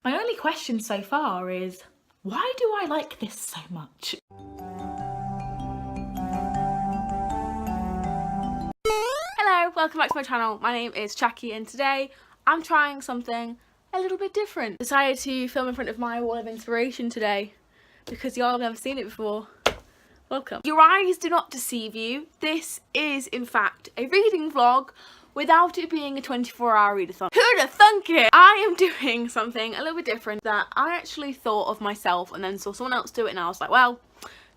My only question so far is, why do I like this so much? Hello, welcome back to my channel. My name is Jackie and today I'm trying something a little bit different. Decided to film in front of my wall of inspiration today because y'all have never seen it before. Welcome. Your eyes do not deceive you. This is in fact a reading vlog without it being a 24-hour readathon. Who'd have thunk it? I am doing something a little bit different that I actually thought of myself and then saw someone else do it and I was like, well,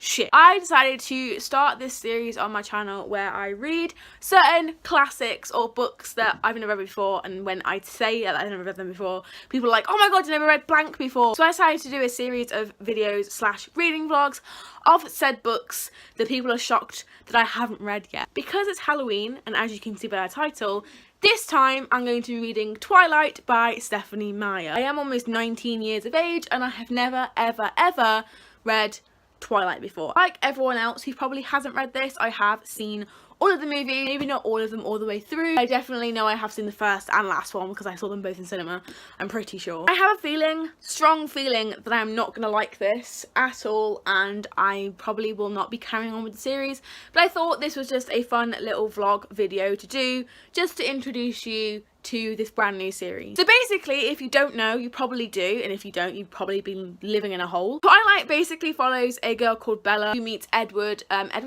shit. I decided to start this series on my channel where I read certain classics or books that I've never read before, and when I say that I've never read them before, people are like, oh my god, you never read blank before. So I decided to do a series of videos / reading vlogs of said books that people are shocked that I haven't read yet. Because it's Halloween, and as you can see by the title, this time I'm going to be reading Twilight by Stephenie Meyer. I am almost 19 years of age and I have never ever read Twilight before. Like everyone else who probably hasn't read this, I have seen all of the movies, maybe not all of them all the way through. I definitely know I have seen the first and last one because I saw them both in cinema, I'm pretty sure. I have a feeling, strong feeling, that I'm not gonna like this at all and I probably will not be carrying on with the series, but I thought this was just a fun little vlog video to do just to introduce you to this brand new series. So basically, if you don't know, you probably do, and if you don't, you've probably been living in a hole. Twilight basically follows a girl called Bella who meets Edward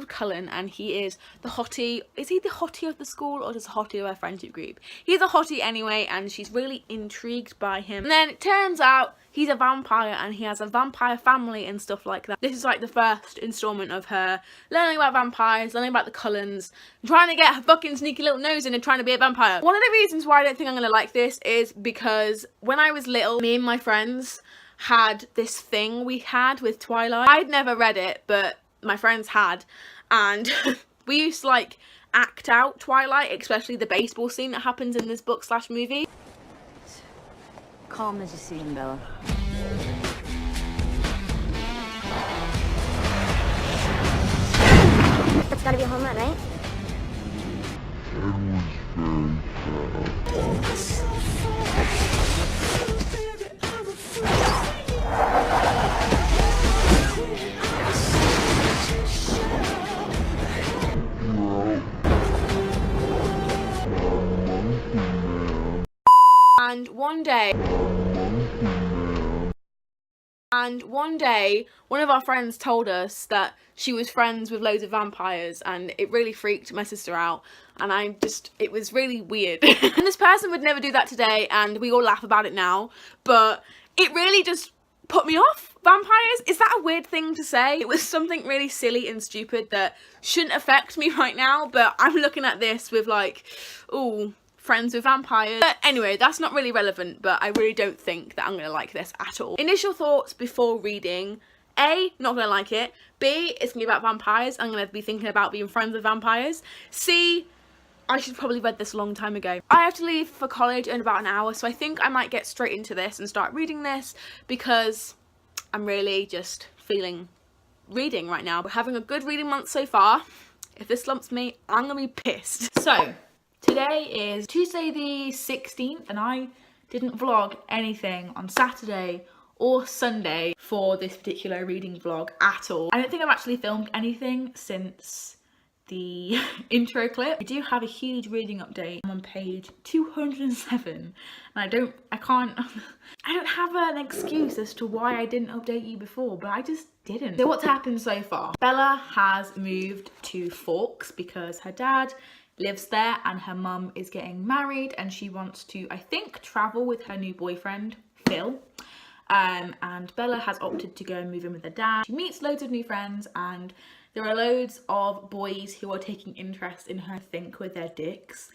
Cullen, and he is the hottie. Is he the hottie of the school or just the hottie of her friendship group? He's a hottie anyway, and she's really intrigued by him. And then it turns out he's a vampire and he has a vampire family and stuff like that. This is like the first installment of her learning about vampires, learning about the Cullens, trying to get her fucking sneaky little nose in and trying to be a vampire. One of the reasons why I don't think I'm gonna like this is because when I was little, me and my friends had this thing we had with Twilight. I'd never read it, but my friends had, and we used to like act out Twilight, especially the baseball scene that happens in this book / movie. Calm as you see him, Bella. That's gotta be a home run, right? And one day, one of our friends told us that she was friends with loads of vampires, and it really freaked my sister out, and it was really weird. And this person would never do that today, and we all laugh about it now, but it really just put me off vampires. Is that a weird thing to say? It was something really silly and stupid that shouldn't affect me right now, but I'm looking at this with like, ooh, friends with vampires. But anyway, that's not really relevant, but I really don't think that I'm gonna like this at all. Initial thoughts before reading: A, not gonna like it. B, it's gonna be about vampires. I'm gonna be thinking about being friends with vampires. C, I should probably read this a long time ago. I have to leave for college in about an hour, so I think I might get straight into this and start reading this because I'm really just feeling reading right now. We're having a good reading month so far. If this slumps me, I'm gonna be pissed. So today is Tuesday the 16th and I didn't vlog anything on Saturday or Sunday for this particular reading vlog at all. I don't think I've actually filmed anything since the intro clip. I do have a huge reading update. I'm on page 207 and I don't have an excuse as to why I didn't update you before, but I just didn't. So what's happened so far? Bella has moved to Forks because her dad lives there and her mum is getting married and she wants to, I think, travel with her new boyfriend, Phil. And Bella has opted to go and move in with her dad. She meets loads of new friends and there are loads of boys who are taking interest in her, I think, with their dicks,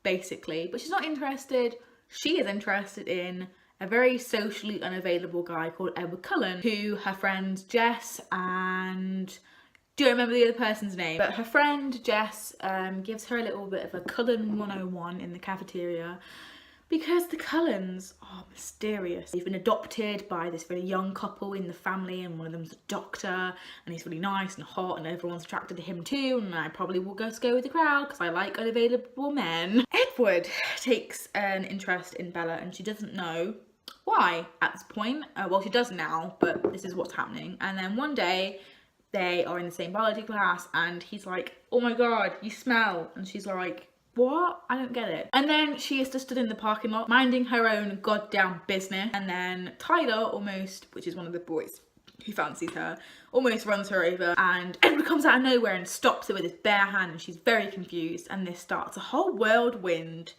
basically. But she's not interested. She is interested in a very socially unavailable guy called Edward Cullen, who her friends Jess and... do remember the other person's name, but her friend Jess gives her a little bit of a Cullen 101 in the cafeteria because the Cullens are mysterious. They've been adopted by this very young couple in the family and one of them's a doctor and he's really nice and hot and everyone's attracted to him too, and I probably will go with the crowd because I like unavailable men. Edward takes an interest in Bella and she doesn't know why at this point. Well, she does now, but this is what's happening. And then one day they are in the same biology class and he's like, oh my god, you smell. And she's like, what? I don't get it. And then she is just stood in the parking lot minding her own goddamn business. And then Tyler almost, which is one of the boys who fancies her, almost runs her over, and Edward comes out of nowhere and stops her with his bare hand, and she's very confused, and this starts a whole whirlwind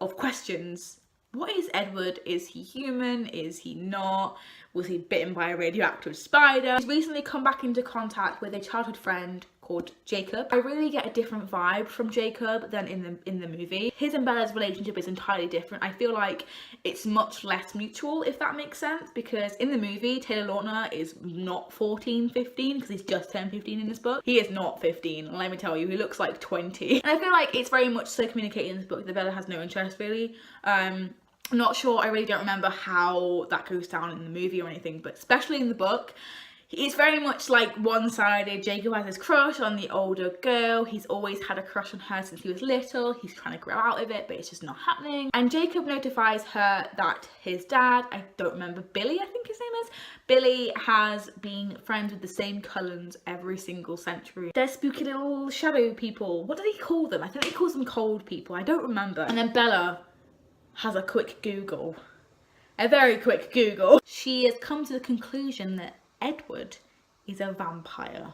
of questions. What is Edward? Is he human? Is he not? Was he bitten by a radioactive spider? He's recently come back into contact with a childhood friend called Jacob. I really get a different vibe from Jacob than in the movie. His and Bella's relationship is entirely different. I feel like it's much less mutual, if that makes sense, because in the movie Taylor Lautner is not 14, 15, because he's just turned 15 in this book. He is not 15, let me tell you, he looks like 20. And I feel like it's very much so communicated in this book that Bella has no interest really. I'm not sure, I really don't remember how that goes down in the movie or anything, but especially in the book, it's very much like one-sided. Jacob has his crush on the older girl. He's always had a crush on her since he was little. He's trying to grow out of it, but it's just not happening. And Jacob notifies her that his dad, I don't remember, Billy, I think his name is, Billy has been friends with the same Cullens every single century. They're spooky little shadow people. What do they call them? I think he calls them cold people. I don't remember. And then Bella has a quick Google. A very quick Google. She has come to the conclusion that Edward is a vampire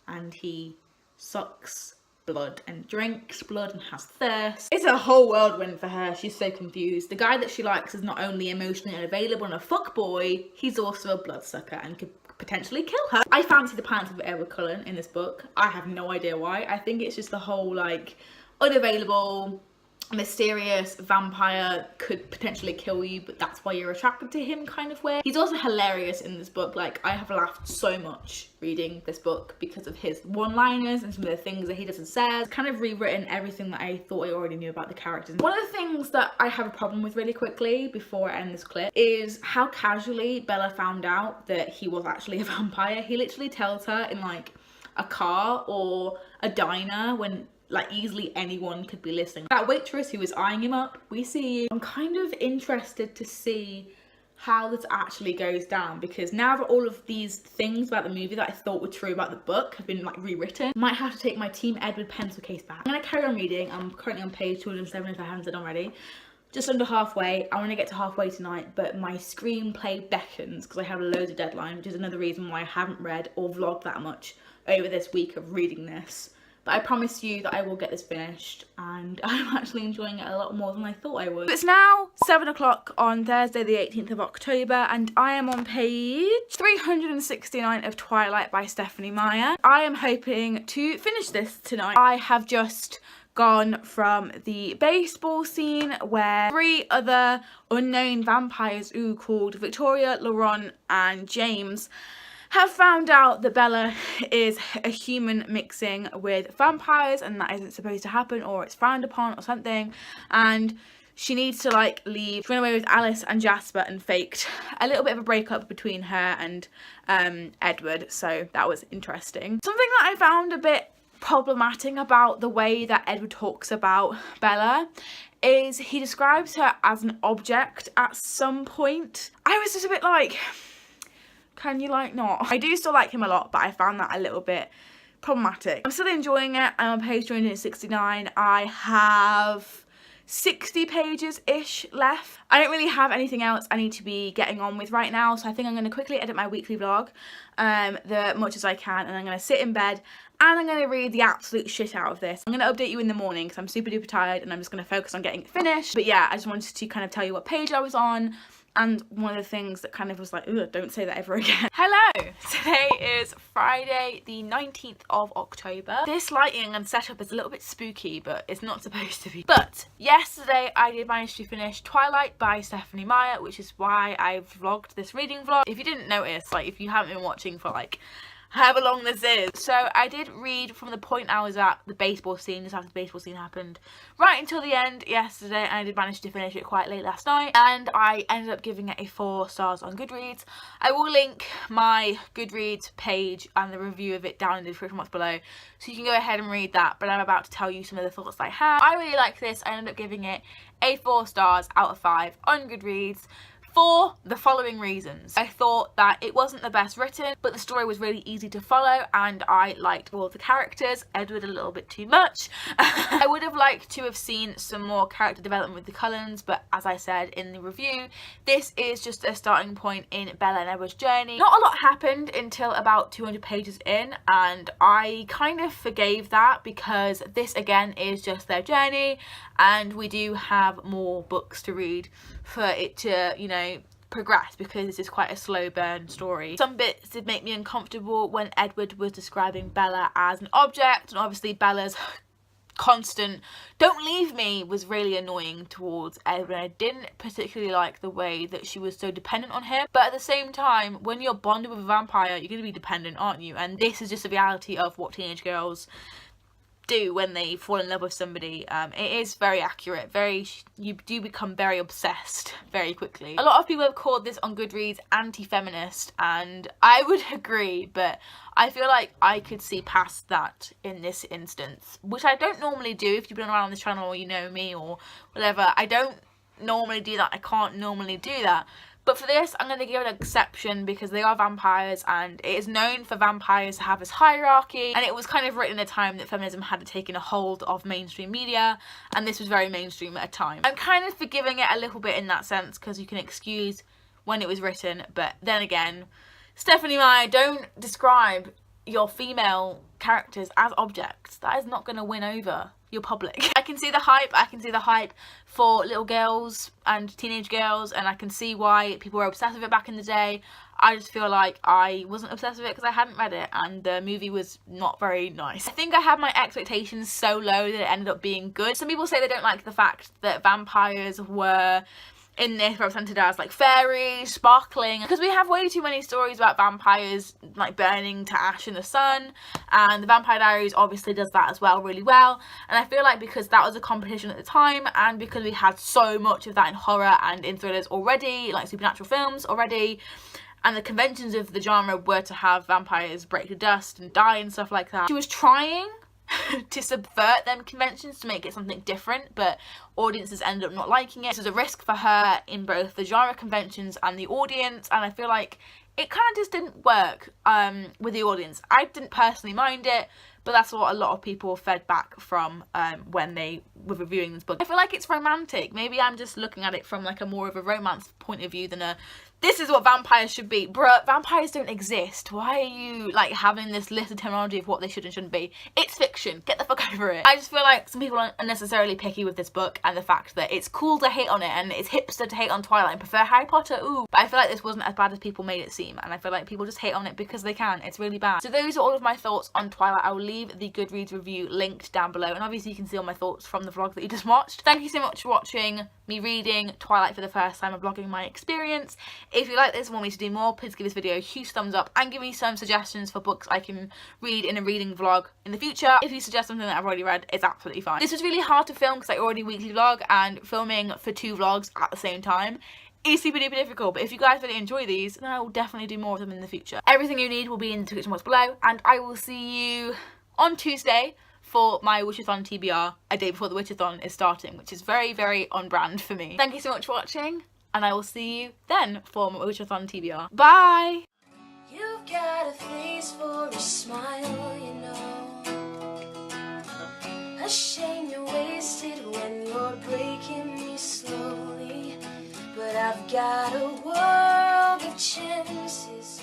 and he sucks blood and drinks blood and has thirst. It's a whole whirlwind for her. She's so confused. The guy that she likes is not only emotionally unavailable and a fuckboy, he's also a bloodsucker and could potentially kill her. I fancy the pants of Edward Cullen in this book. I have no idea why. I think it's just the whole like unavailable, mysterious vampire could potentially kill you, but that's why you're attracted to him kind of way. He's also hilarious in this book. Like, I have laughed so much reading this book because of his one-liners and some of the things that he does and says. It's kind of rewritten everything that I thought I already knew about the characters. One of the things that I have a problem with really quickly before I end this clip is how casually Bella found out that he was actually a vampire. He literally tells her in like a car or a diner when like easily anyone could be listening. That waitress who was eyeing him up, we see you. I'm kind of interested to see how this actually goes down, because now that all of these things about the movie that I thought were true about the book have been like rewritten, I might have to take my Team Edward pencil case back. I'm gonna carry on reading. I'm currently on page 207 if I haven't done already. Just under halfway. I want to get to halfway tonight, but my screenplay beckons because I have loads of deadline, which is another reason why I haven't read or vlogged that much over this week of reading this. But I promise you that I will get this finished, and I'm actually enjoying it a lot more than I thought I would. It's now 7 o'clock on Thursday the 18th of October, and I am on page 369 of Twilight by Stephanie Meyer. I am hoping to finish this tonight. I have just gone from the baseball scene where 3 other unknown vampires called Victoria, Laurent and James have found out that Bella is a human mixing with vampires and that isn't supposed to happen, or it's frowned upon or something, and she needs to like leave. She went away with Alice and Jasper and faked a little bit of a breakup between her and Edward, so that was interesting. Something that I found a bit problematic about the way that Edward talks about Bella is he describes her as an object at some point. I was just a bit like, can you like not? I do still like him a lot, but I found that a little bit problematic. I'm still enjoying it. I'm on page 269. I have 60 pages-ish left. I don't really have anything else I need to be getting on with right now, so I think I'm going to quickly edit my weekly vlog the much as I can, and I'm going to sit in bed and I'm going to read the absolute shit out of this. I'm going to update you in the morning because I'm super duper tired and I'm just going to focus on getting it finished. But yeah, I just wanted to kind of tell you what page I was on. And one of the things that kind of was like, ugh, don't say that ever again. Hello! Today is Friday the 19th of October. This lighting and setup is a little bit spooky, but it's not supposed to be. But yesterday I did manage to finish Twilight by Stephanie Meyer, which is why I vlogged this reading vlog. If you didn't notice, like if you haven't been watching for like however long this is. So I did read from the point I was at the baseball scene, just after the baseball scene happened, right until the end yesterday, and I did manage to finish it quite late last night, and I ended up giving it a 4 stars on Goodreads. I will link my Goodreads page and the review of it down in the description box below, so you can go ahead and read that, but I'm about to tell you some of the thoughts I have. I really like this. I ended up giving it a 4 stars out of 5 on Goodreads. for the following reasons. I thought that it wasn't the best written, but the story was really easy to follow and I liked all of the characters. Edward a little bit too much. I would have liked to have seen some more character development with the Cullens, but as I said in the review, this is just a starting point in Bella and Edward's journey. Not a lot happened until about 200 pages in, and I kind of forgave that because this again is just their journey and we do have more books to read for it to, you know, progress, because this is quite a slow burn story. Some bits did make me uncomfortable when Edward was describing Bella as an object, and obviously Bella's constant "don't leave me" was really annoying towards Edward. I didn't particularly like the way that she was so dependent on him, but at the same time, when you're bonded with a vampire, you're going to be dependent, aren't you? And this is just the reality of what teenage girls do when they fall in love with somebody. It is very accurate. You do become very obsessed very quickly. A lot of people have called this on Goodreads anti-feminist, and I would agree, but I feel like I could see past that in this instance, which I don't normally do. If you've been around on this channel or you know me or whatever, I don't normally do that. I can't normally do that. But for this, I'm going to give it an exception because they are vampires, and it is known for vampires to have this hierarchy, and it was kind of written at a time that feminism had taken a hold of mainstream media, and this was very mainstream at a time. I'm kind of forgiving it a little bit in that sense because you can excuse when it was written, but then again, Stephanie Meyer, don't describe your female characters as objects. That is not going to win over your public. I can see the hype. I can see the hype for little girls and teenage girls, and I can see why people were obsessed with it back in the day. I just feel like I wasn't obsessed with it because I hadn't read it, and the movie was not very nice. I think I had my expectations so low that it ended up being good. Some people say they don't like the fact that vampires were in this represented as like fairies, sparkling, because we have way too many stories about vampires like burning to ash in the sun, and the Vampire Diaries obviously does that as well really well. And I feel like because that was a competition at the time, and because we had so much of that in horror and in thrillers already, like supernatural films already, and the conventions of the genre were to have vampires break to dust and die and stuff like that, she was trying to subvert them conventions to make it something different, but audiences ended up not liking it. This is a risk for her in both the genre conventions and the audience, and I feel like it kind of just didn't work with the audience. I didn't personally mind it, but that's what a lot of people fed back from when they were reviewing this book. I feel like it's romantic. Maybe I'm just looking at it from like a more of a romance point of view than a this is what vampires should be. Bruh, vampires don't exist. Why are you like having this list of terminology of what they should and shouldn't be? It's fiction. Get the fuck over it. I just feel like some people are unnecessarily picky with this book, and the fact that it's cool to hate on it and it's hipster to hate on Twilight and prefer Harry Potter, ooh. But I feel like this wasn't as bad as people made it seem, and I feel like people just hate on it because they can. It's really bad. So those are all of my thoughts on Twilight. I will leave the Goodreads review linked down below, and obviously you can see all my thoughts from the vlog that you just watched. Thank you so much for watching me reading Twilight for the first time and vlogging my experience. If you like this and want me to do more, please give this video a huge thumbs up and give me some suggestions for books I can read in a reading vlog in the future. If you suggest something that I've already read, it's absolutely fine. This was really hard to film because I already weekly vlog, and filming for 2 vlogs at the same time is super duper difficult, but if you guys really enjoy these, then I will definitely do more of them in the future. Everything you need will be in the description box below, and I will see you on Tuesday for my Witchathon TBR, a day before the Witchathon is starting, which is very, very on brand for me. Thank you so much for watching, and I will see you then for my Witchathon TBR. Bye! You've got a face for a smile, you know. A shame you're wasted when you're breaking me slowly. But I've got a world of chances.